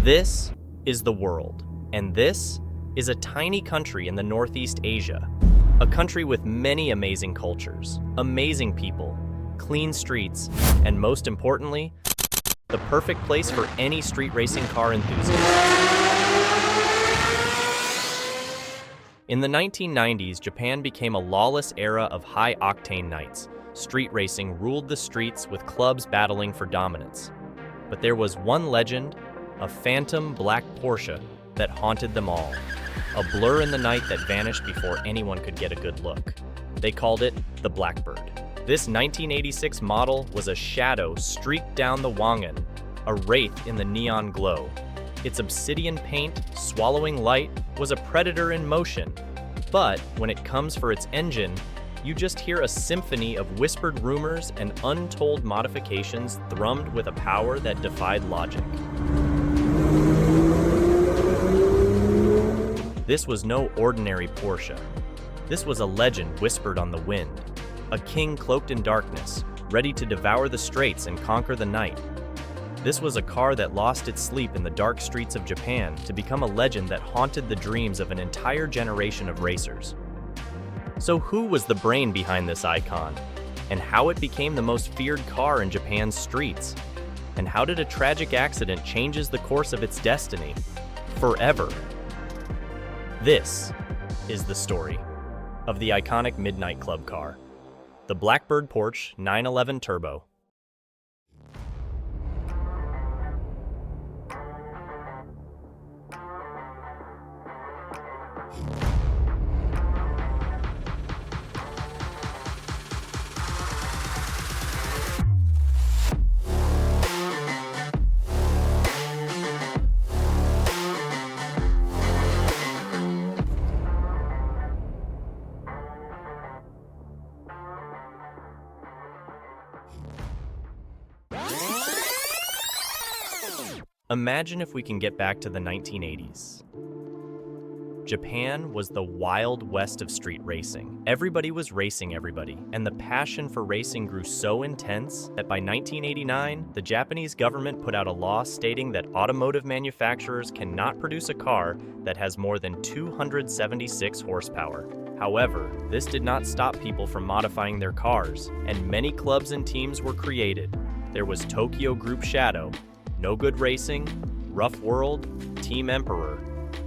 This is the world, and this is a tiny country in the Northeast Asia, a country with many amazing cultures, amazing people, clean streets, and most importantly, the perfect place for any street racing car enthusiast. In the 1990s, Japan became a lawless era of high-octane nights. Street racing ruled the streets with clubs battling for dominance. But there was one legend, a phantom black Porsche, that haunted them all. A blur in the night that vanished before anyone could get a good look. They called it the Blackbird. This 1986 model was a shadow streaked down the Wangan, a wraith in the neon glow. Its obsidian paint, swallowing light, was a predator in motion. But when it comes for its engine, you just hear a symphony of whispered rumors and untold modifications thrummed with a power that defied logic. This was no ordinary Porsche. This was a legend whispered on the wind, a king cloaked in darkness, ready to devour the straights and conquer the night. This was a car that lost its sleep in the dark streets of Japan to become a legend that haunted the dreams of an entire generation of racers. So who was the brain behind this icon? And how it became the most feared car in Japan's streets? And how did a tragic accident change the course of its destiny? Forever. This is the story of the iconic Midnight Club car, the Blackbird Porsche 911 Turbo. Imagine if we can get back to the 1980s. Japan was the Wild West of street racing. Everybody was racing everybody, and the passion for racing grew so intense that by 1989, the Japanese government put out a law stating that automotive manufacturers cannot produce a car that has more than 276 horsepower. However, this did not stop people from modifying their cars, and many clubs and teams were created. There was Tokyo Group Shadow, No Good Racing, Rough World, Team Emperor,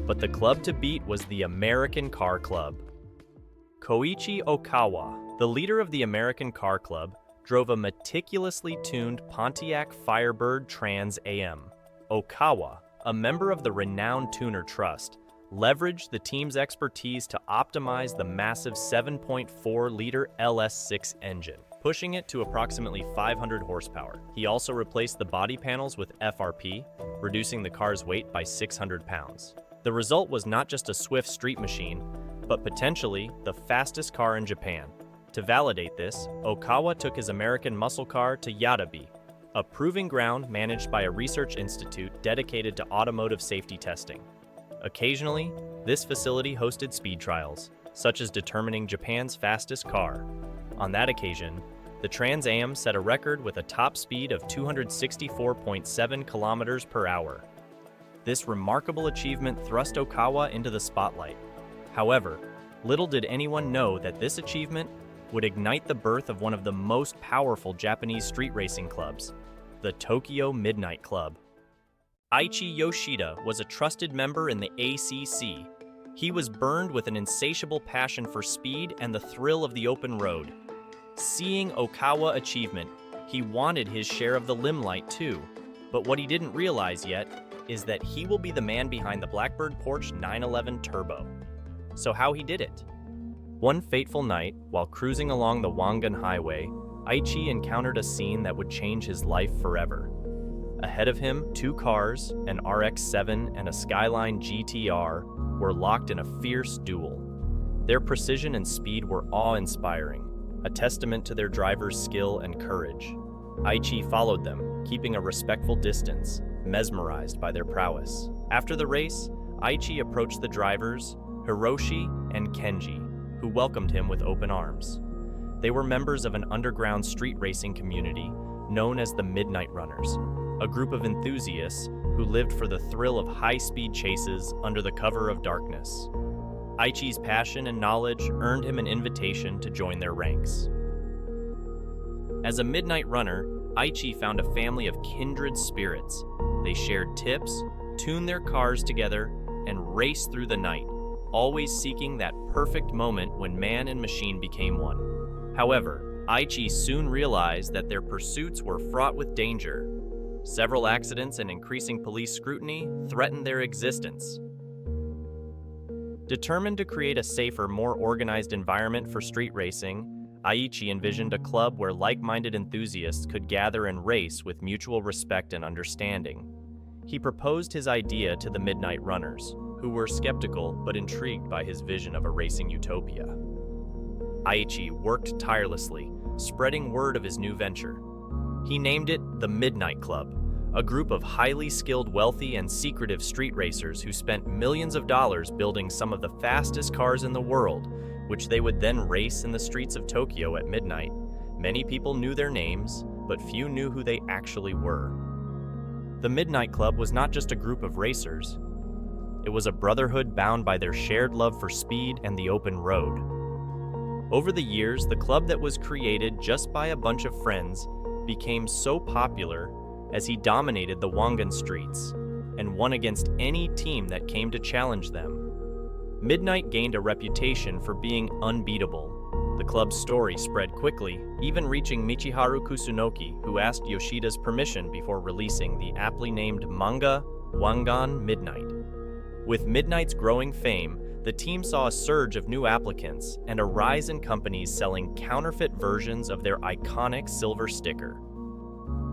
but the club to beat was the American Car Club. Koichi Okawa, the leader of the American Car Club, drove a meticulously tuned Pontiac Firebird Trans AM. Okawa, a member of the renowned Tuner Trust, leveraged the team's expertise to optimize the massive 7.4-liter LS6 engine, pushing it to approximately 500 horsepower. He also replaced the body panels with FRP, reducing the car's weight by 600 pounds. The result was not just a swift street machine, but potentially the fastest car in Japan. To validate this, Okawa took his American muscle car to Yadabe, a proving ground managed by a research institute dedicated to automotive safety testing. Occasionally, this facility hosted speed trials, such as determining Japan's fastest car. On that occasion, the Trans Am set a record with a top speed of 264.7 kilometers per hour. This remarkable achievement thrust Okawa into the spotlight. However, little did anyone know that this achievement would ignite the birth of one of the most powerful Japanese street racing clubs, the Tokyo Midnight Club. Aichi Yoshida was a trusted member in the ACC. He was burned with an insatiable passion for speed and the thrill of the open road. Seeing Okawa's achievement, he wanted his share of the limelight too. But what he didn't realize yet is that he will be the man behind the Blackbird Porsche 911 Turbo. So how he did it? One fateful night, while cruising along the Wangan Highway, Aichi encountered a scene that would change his life forever. Ahead of him, two cars, an RX-7 and a Skyline GTR, were locked in a fierce duel. Their precision and speed were awe-inspiring, a testament to their drivers' skill and courage. Aichi followed them, keeping a respectful distance, mesmerized by their prowess. After the race, Aichi approached the drivers, Hiroshi and Kenji, who welcomed him with open arms. They were members of an underground street racing community known as the Midnight Runners, a group of enthusiasts who lived for the thrill of high-speed chases under the cover of darkness. Aichi's passion and knowledge earned him an invitation to join their ranks. As a midnight runner, Aichi found a family of kindred spirits. They shared tips, tuned their cars together, and raced through the night, always seeking that perfect moment when man and machine became one. However, Aichi soon realized that their pursuits were fraught with danger. Several accidents and increasing police scrutiny threatened their existence. Determined to create a safer, more organized environment for street racing, Aichi envisioned a club where like-minded enthusiasts could gather and race with mutual respect and understanding. He proposed his idea to the Midnight Runners, who were skeptical but intrigued by his vision of a racing utopia. Aichi worked tirelessly, spreading word of his new venture. He named it the Midnight Club, a group of highly skilled, wealthy, and secretive street racers who spent millions of dollars building some of the fastest cars in the world, which they would then race in the streets of Tokyo at midnight. Many people knew their names, but few knew who they actually were. The Midnight Club was not just a group of racers. It was a brotherhood bound by their shared love for speed and the open road. Over the years, the club that was created just by a bunch of friends became so popular as he dominated the Wangan streets and won against any team that came to challenge them. Midnight gained a reputation for being unbeatable. The club's story spread quickly, even reaching Michiharu Kusunoki, who asked Yoshida's permission before releasing the aptly named manga Wangan Midnight. With Midnight's growing fame, the team saw a surge of new applicants and a rise in companies selling counterfeit versions of their iconic silver sticker.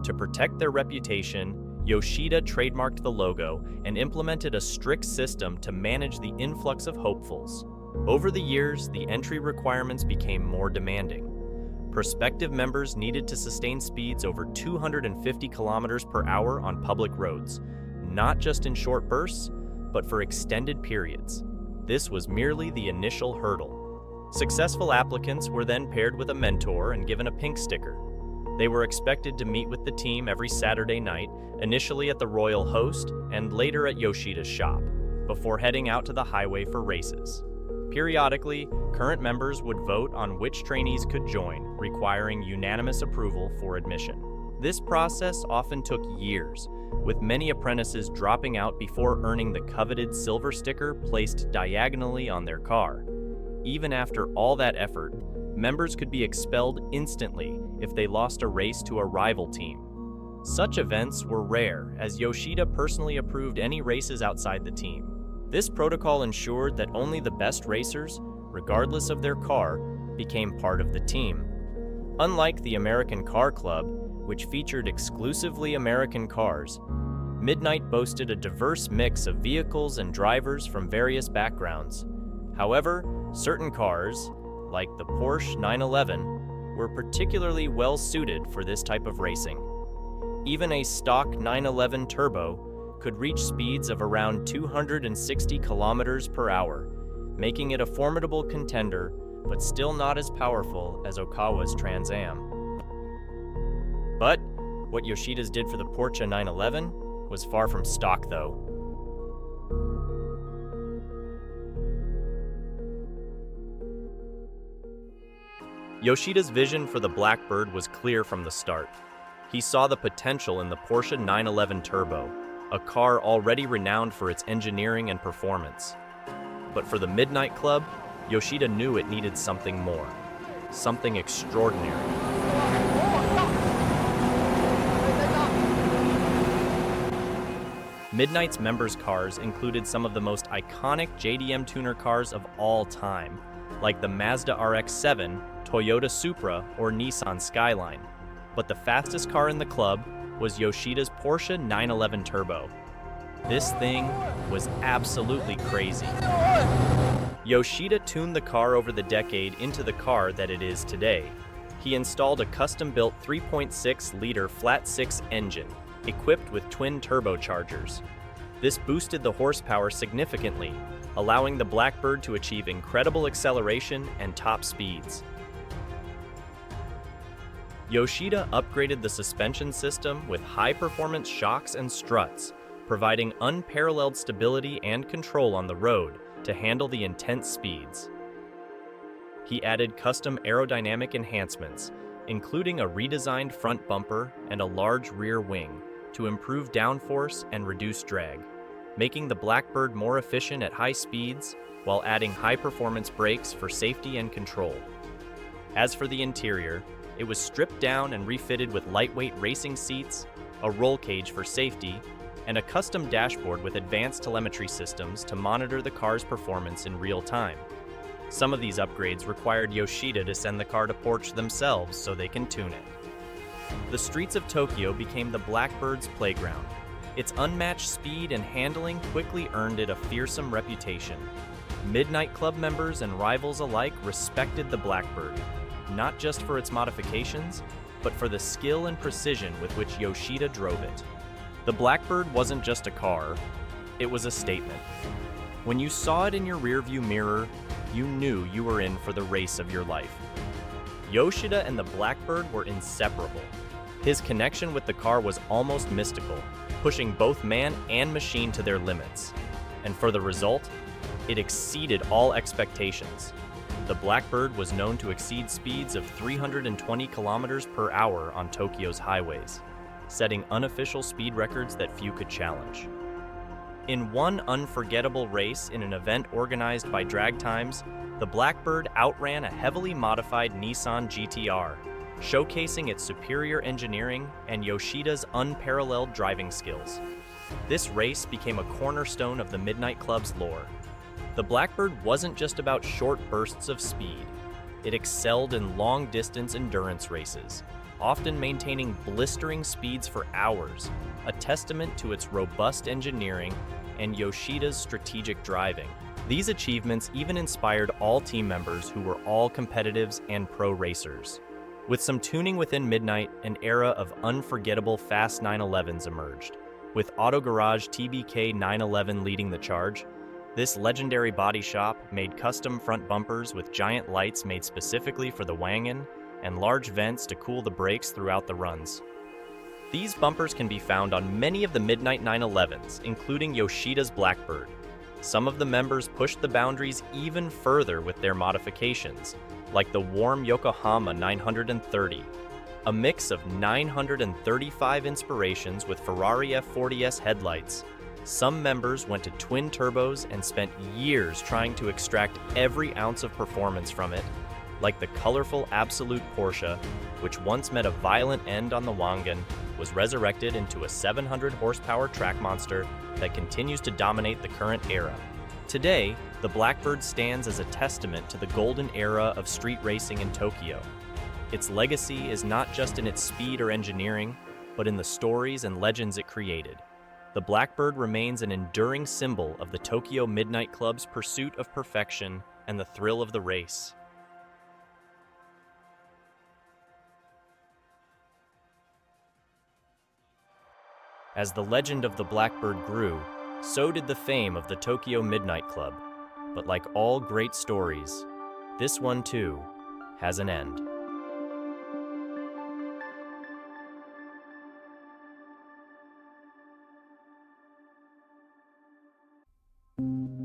To protect their reputation, Yoshida trademarked the logo and implemented a strict system to manage the influx of hopefuls. Over the years, the entry requirements became more demanding. Prospective members needed to sustain speeds over 250 kilometers per hour on public roads, not just in short bursts, but for extended periods. This was merely the initial hurdle. Successful applicants were then paired with a mentor and given a pink sticker. They were expected to meet with the team every Saturday night, initially at the Royal Host and later at Yoshida's shop, before heading out to the highway for races. Periodically, current members would vote on which trainees could join, requiring unanimous approval for admission. This process often took years, with many apprentices dropping out before earning the coveted silver sticker placed diagonally on their car. Even after all that effort, members could be expelled instantly if they lost a race to a rival team. Such events were rare, as Yoshida personally approved any races outside the team. This protocol ensured that only the best racers, regardless of their car, became part of the team. Unlike the American Car Club, which featured exclusively American cars, Midnight boasted a diverse mix of vehicles and drivers from various backgrounds. However, certain cars, like the Porsche 911, were particularly well suited for this type of racing. Even a stock 911 Turbo could reach speeds of around 260 kilometers per hour, making it a formidable contender, but still not as powerful as Okawa's Trans Am. But what Yoshida's did for the Porsche 911 was far from stock, though. Yoshida's vision for the Blackbird was clear from the start. He saw the potential in the Porsche 911 Turbo, a car already renowned for its engineering and performance. But for the Midnight Club, Yoshida knew it needed something more, something extraordinary. Midnight's members' cars included some of the most iconic JDM tuner cars of all time, like the Mazda RX-7, Toyota Supra, or Nissan Skyline. But the fastest car in the club was Yoshida's Porsche 911 Turbo. This thing was absolutely crazy. Yoshida tuned the car over the decade into the car that it is today. He installed a custom-built 3.6-liter flat-six engine, equipped with twin turbochargers. This boosted the horsepower significantly, allowing the Blackbird to achieve incredible acceleration and top speeds. Yoshida upgraded the suspension system with high-performance shocks and struts, providing unparalleled stability and control on the road to handle the intense speeds. He added custom aerodynamic enhancements, including a redesigned front bumper and a large rear wing, to improve downforce and reduce drag, making the Blackbird more efficient at high speeds while adding high-performance brakes for safety and control. As for the interior, it was stripped down and refitted with lightweight racing seats, a roll cage for safety, and a custom dashboard with advanced telemetry systems to monitor the car's performance in real time. Some of these upgrades required Yoshida to send the car to Porsche themselves so they can tune it. The streets of Tokyo became the Blackbird's playground. Its unmatched speed and handling quickly earned it a fearsome reputation. Midnight Club members and rivals alike respected the Blackbird, not just for its modifications, but for the skill and precision with which Yoshida drove it. The Blackbird wasn't just a car, it was a statement. When you saw it in your rearview mirror, you knew you were in for the race of your life. Yoshida and the Blackbird were inseparable. His connection with the car was almost mystical, pushing both man and machine to their limits. And for the result, it exceeded all expectations. The Blackbird was known to exceed speeds of 320 kilometers per hour on Tokyo's highways, setting unofficial speed records that few could challenge. In one unforgettable race in an event organized by Drag Times, the Blackbird outran a heavily modified Nissan GT-R, showcasing its superior engineering and Yoshida's unparalleled driving skills. This race became a cornerstone of the Midnight Club's lore. The Blackbird wasn't just about short bursts of speed. It excelled in long-distance endurance races, often maintaining blistering speeds for hours, a testament to its robust engineering and Yoshida's strategic driving. These achievements even inspired all team members who were all competitives and pro racers. With some tuning within Midnight, an era of unforgettable fast 911s emerged. With Auto Garage TBK 911 leading the charge, this legendary body shop made custom front bumpers with giant lights made specifically for the wagon and large vents to cool the brakes throughout the runs. These bumpers can be found on many of the Midnight 911s, including Yoshida's Blackbird. Some of the members pushed the boundaries even further with their modifications, like the warm Yokohama 930, a mix of 935 inspirations with Ferrari F40S headlights. Some members went to twin turbos and spent years trying to extract every ounce of performance from it, like the colorful Absolute Porsche, which once met a violent end on the wagon, was resurrected into a 700 horsepower track monster that continues to dominate the current era. Today, the Blackbird stands as a testament to the golden era of street racing in Tokyo. Its legacy is not just in its speed or engineering, but in the stories and legends it created. The Blackbird remains an enduring symbol of the Tokyo Midnight Club's pursuit of perfection and the thrill of the race. As the legend of the Blackbird grew, so did the fame of the Tokyo Midnight Club. But like all great stories, this one too has an end.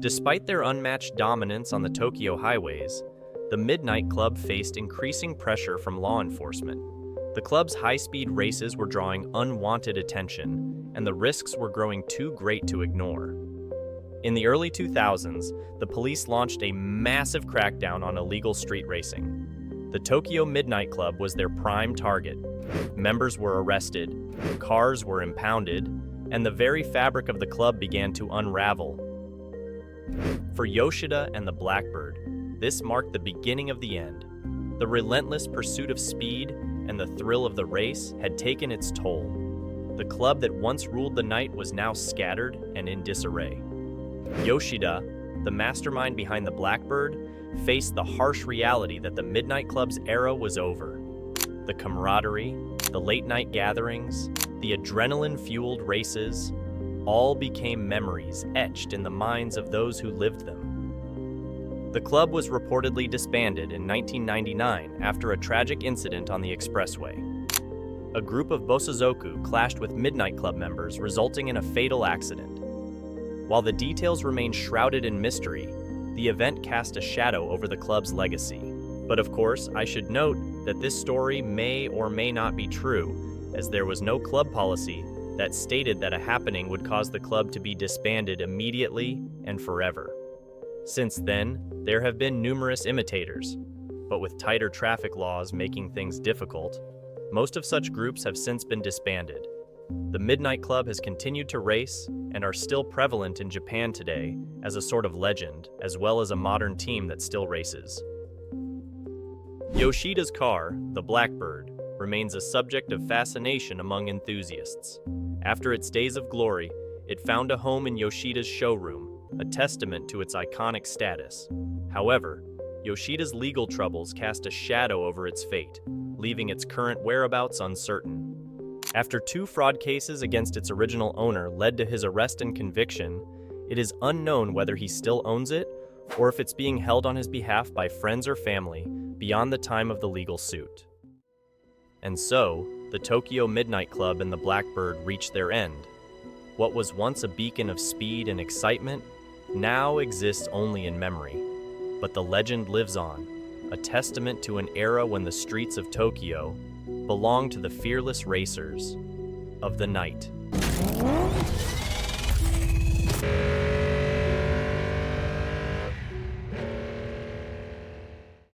Despite their unmatched dominance on the Tokyo highways, the Midnight Club faced increasing pressure from law enforcement. The club's high-speed races were drawing unwanted attention, and the risks were growing too great to ignore. In the early 2000s, the police launched a massive crackdown on illegal street racing. The Tokyo Midnight Club was their prime target. Members were arrested, cars were impounded, and the very fabric of the club began to unravel. For Yoshida and the Blackbird, this marked the beginning of the end. The relentless pursuit of speed and the thrill of the race had taken its toll. The club that once ruled the night was now scattered and in disarray. Yoshida, the mastermind behind the Blackbird, faced the harsh reality that the Midnight Club's era was over. The camaraderie, the late-night gatherings, the adrenaline-fueled races, all became memories etched in the minds of those who lived them. The club was reportedly disbanded in 1999 after a tragic incident on the expressway. a group of Bosozoku clashed with Midnight Club members, resulting in a fatal accident. While the details remain shrouded in mystery, the event cast a shadow over the club's legacy. But of course, I should note that this story may or may not be true, as there was no club policy that stated that a happening would cause the club to be disbanded immediately and forever. Since then, there have been numerous imitators, but with tighter traffic laws making things difficult, most of such groups have since been disbanded. The Midnight Club has continued to race and are still prevalent in Japan today as a sort of legend, as well as a modern team that still races. Yoshida's car, the Blackbird, remains a subject of fascination among enthusiasts. After its days of glory, it found a home in Yoshida's showroom, a testament to its iconic status. However, Yoshida's legal troubles cast a shadow over its fate, leaving its current whereabouts uncertain. After 2 fraud cases against its original owner led to his arrest and conviction, it is unknown whether he still owns it or if it's being held on his behalf by friends or family beyond the time of the legal suit. And so, the Tokyo Midnight Club and the Blackbird reached their end. What was once a beacon of speed and excitement now exists only in memory. But the legend lives on, a testament to an era when the streets of Tokyo belonged to the fearless racers of the night.